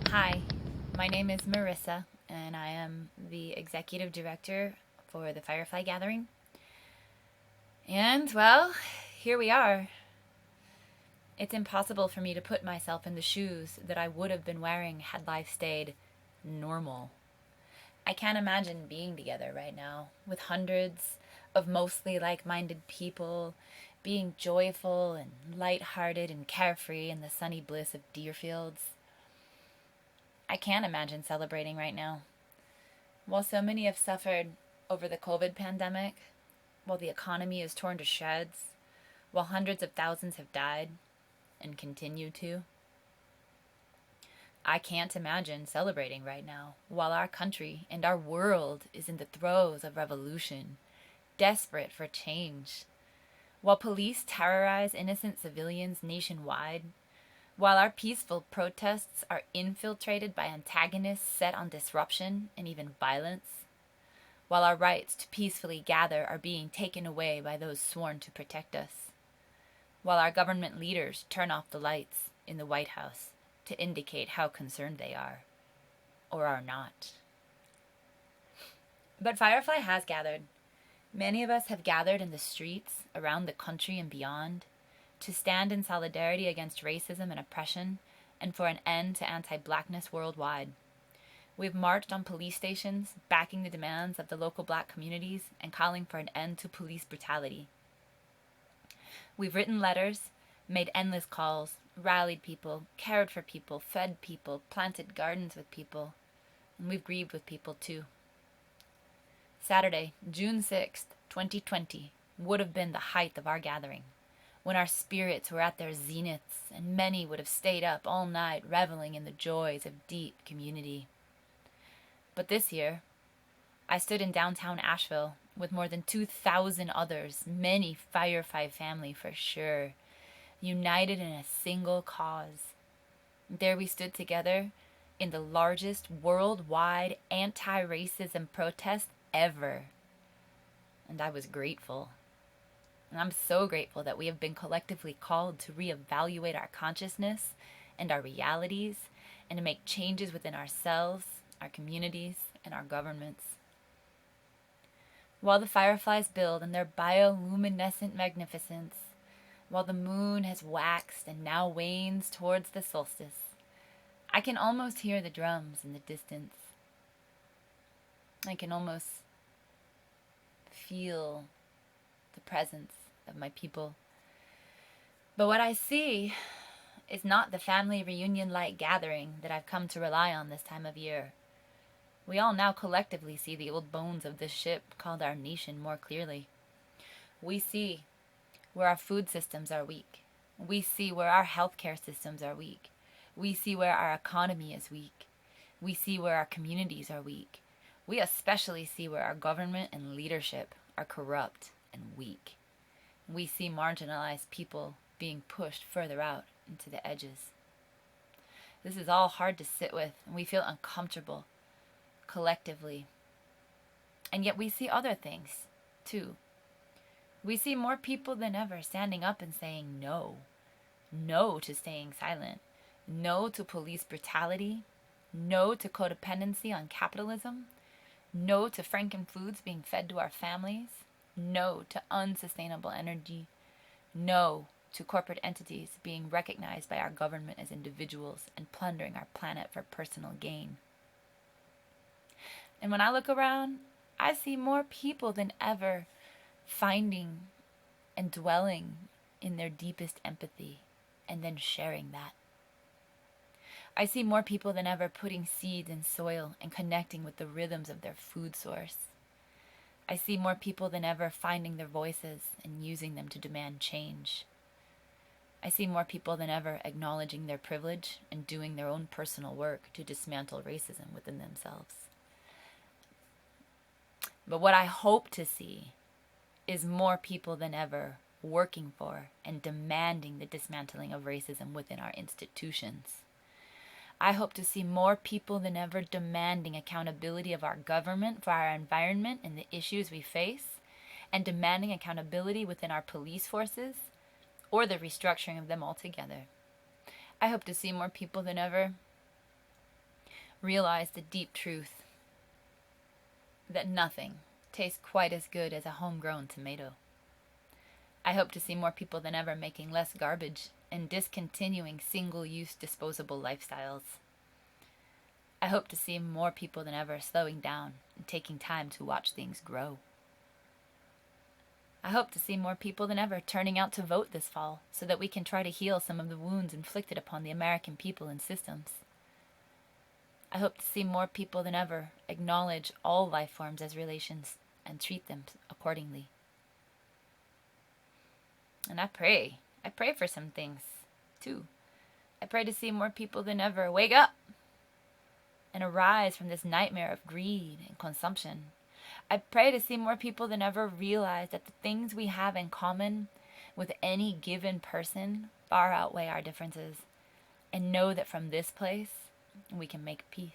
Hi, my name is Marissa, and I am the executive director for the Firefly Gathering. And, well, here we are. It's impossible for me to put myself in the shoes that I would have been wearing had life stayed normal. I can't imagine being together right now with hundreds of mostly like minded people, being joyful and light-hearted and carefree in the sunny bliss of Deerfields. I can't imagine celebrating right now. While so many have suffered over the COVID pandemic, while the economy is torn to shreds, while hundreds of thousands have died and continue to, I can't imagine celebrating right now while our country and our world is in the throes of revolution, desperate for change, while police terrorize innocent civilians nationwide, while our peaceful protests are infiltrated by antagonists set on disruption and even violence, while our rights to peacefully gather are being taken away by those sworn to protect us, while our government leaders turn off the lights in the White House to indicate how concerned they are, or are not. But Firefly has gathered. Many of us have gathered in the streets around the country and beyond to stand in solidarity against racism and oppression and for an end to anti-blackness worldwide. We've marched on police stations, backing the demands of the local black communities and calling for an end to police brutality. We've written letters, made endless calls, rallied people, cared for people, fed people, planted gardens with people, and we've grieved with people too. Saturday, June 6th, 2020, would have been the height of our gathering, when our spirits were at their zeniths and many would have stayed up all night reveling in the joys of deep community. But this year, I stood in downtown Asheville with more than 2,000 others, many Firefly family for sure, united in a single cause. There we stood together in the largest worldwide anti-racism protest ever. And I was grateful. And I'm so grateful that we have been collectively called to reevaluate our consciousness and our realities and to make changes within ourselves, our communities, and our governments. While the fireflies build in their bioluminescent magnificence, while the moon has waxed and now wanes towards the solstice, I can almost hear the drums in the distance. I can almost feel the presence of my people. But what I see is not the family reunion-like gathering that I've come to rely on this time of year. We all now collectively see the old bones of this ship called our nation more clearly. We see where our food systems are weak. We see where our healthcare systems are weak. We see where our economy is weak. We see where our communities are weak. We especially see where our government and leadership are corrupt and weak. We see marginalized people being pushed further out into the edges. This is all hard to sit with, and we feel uncomfortable collectively. And yet we see other things, too. We see more people than ever standing up and saying no. No to staying silent. No to police brutality. No to codependency on capitalism. No to Franken foods being fed to our families. No to unsustainable energy. No to corporate entities being recognized by our government as individuals and plundering our planet for personal gain. And when I look around, I see more people than ever finding and dwelling in their deepest empathy and then sharing that. I see more people than ever putting seeds in soil and connecting with the rhythms of their food source. I see more people than ever finding their voices and using them to demand change. I see more people than ever acknowledging their privilege and doing their own personal work to dismantle racism within themselves. But what I hope to see is more people than ever working for and demanding the dismantling of racism within our institutions. I hope to see more people than ever demanding accountability of our government for our environment and the issues we face, and demanding accountability within our police forces or the restructuring of them altogether. I hope to see more people than ever realize the deep truth that nothing tastes quite as good as a homegrown tomato. I hope to see more people than ever making less garbage and discontinuing single-use disposable lifestyles. I hope to see more people than ever slowing down and taking time to watch things grow. I hope to see more people than ever turning out to vote this fall so that we can try to heal some of the wounds inflicted upon the American people and systems. I hope to see more people than ever acknowledge all life forms as relations and treat them accordingly. And I pray for some things, too. I pray to see more people than ever wake up and arise from this nightmare of greed and consumption. I pray to see more people than ever realize that the things we have in common with any given person far outweigh our differences, and know that from this place we can make peace.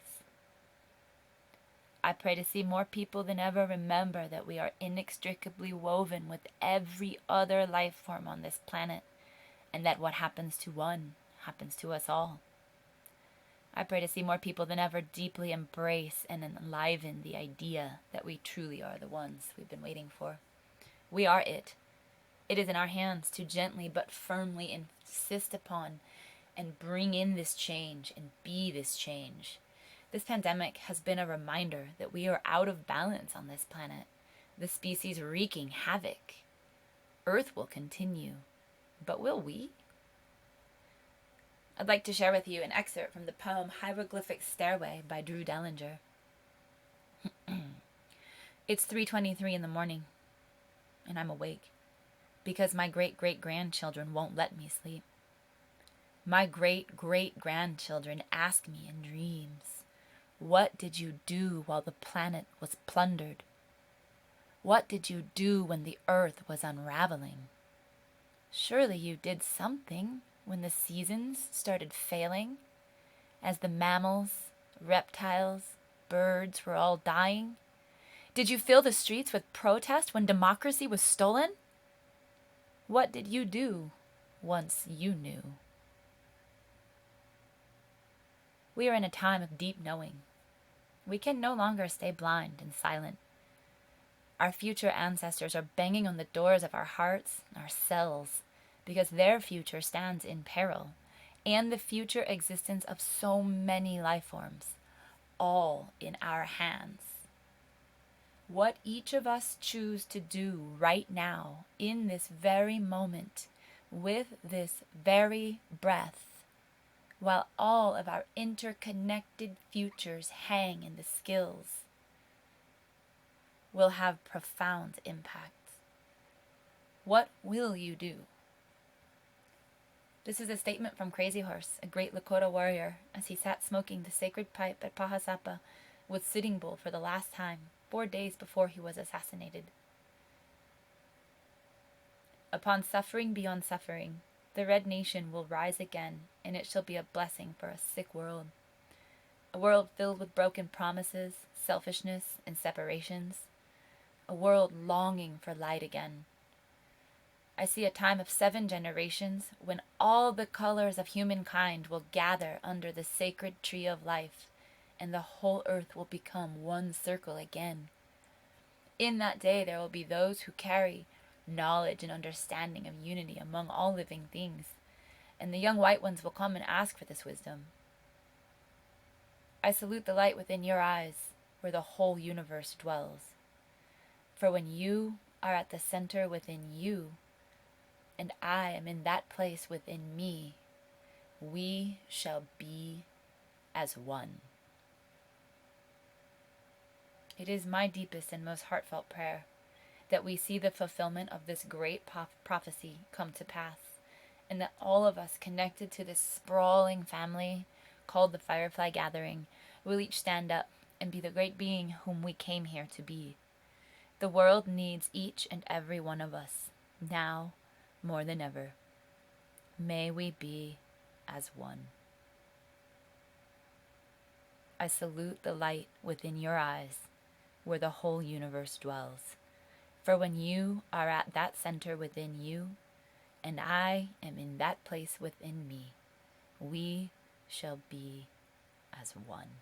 I pray to see more people than ever remember that we are inextricably woven with every other life form on this planet, and that what happens to one happens to us all. I pray to see more people than ever deeply embrace and enliven the idea that we truly are the ones we've been waiting for. We are it. It is in our hands to gently but firmly insist upon and bring in this change and be this change. This pandemic has been a reminder that we are out of balance on this planet, the species wreaking havoc. Earth will continue, but will we? I'd like to share with you an excerpt from the poem Hieroglyphic Stairway by Drew Dellinger. It's 3:23 in the morning, and I'm awake because my great-great-grandchildren won't let me sleep. My great-great-grandchildren ask me in dreams, "What did you do while the planet was plundered? What did you do when the earth was unraveling? Surely you did something when the seasons started failing, as the mammals, reptiles, birds were all dying? Did you fill the streets with protest when democracy was stolen? What did you do once you knew?" We are in a time of deep knowing. We can no longer stay blind and silent. Our future ancestors are banging on the doors of our hearts and our cells because their future stands in peril, and the future existence of so many life forms, all in our hands. What each of us choose to do right now, in this very moment, with this very breath, while all of our interconnected futures hang in the skills, will have profound impact. What will you do? This is a statement from Crazy Horse, a great Lakota warrior, as he sat smoking the sacred pipe at Pahasapa with Sitting Bull for the last time, 4 days before he was assassinated. Upon suffering beyond suffering, the Red Nation will rise again, and it shall be a blessing for a sick world. A world filled with broken promises, selfishness, and separations. A world longing for light again. I see a time of 7 generations when all the colors of humankind will gather under the sacred tree of life, and the whole earth will become one circle again. In that day there will be those who carry knowledge and understanding of unity among all living things, and the young white ones will come and ask for this wisdom. I salute the light within your eyes, where the whole universe dwells. For when you are at the center within you, and I am in that place within me, we shall be as one. It is my deepest and most heartfelt prayer that we see the fulfillment of this great prophecy come to pass, and that all of us connected to this sprawling family called the Firefly Gathering will each stand up and be the great being whom we came here to be. The world needs each and every one of us, now more than ever. May we be as one. I salute the light within your eyes, where the whole universe dwells. For when you are at that center within you, and I am in that place within me, we shall be as one.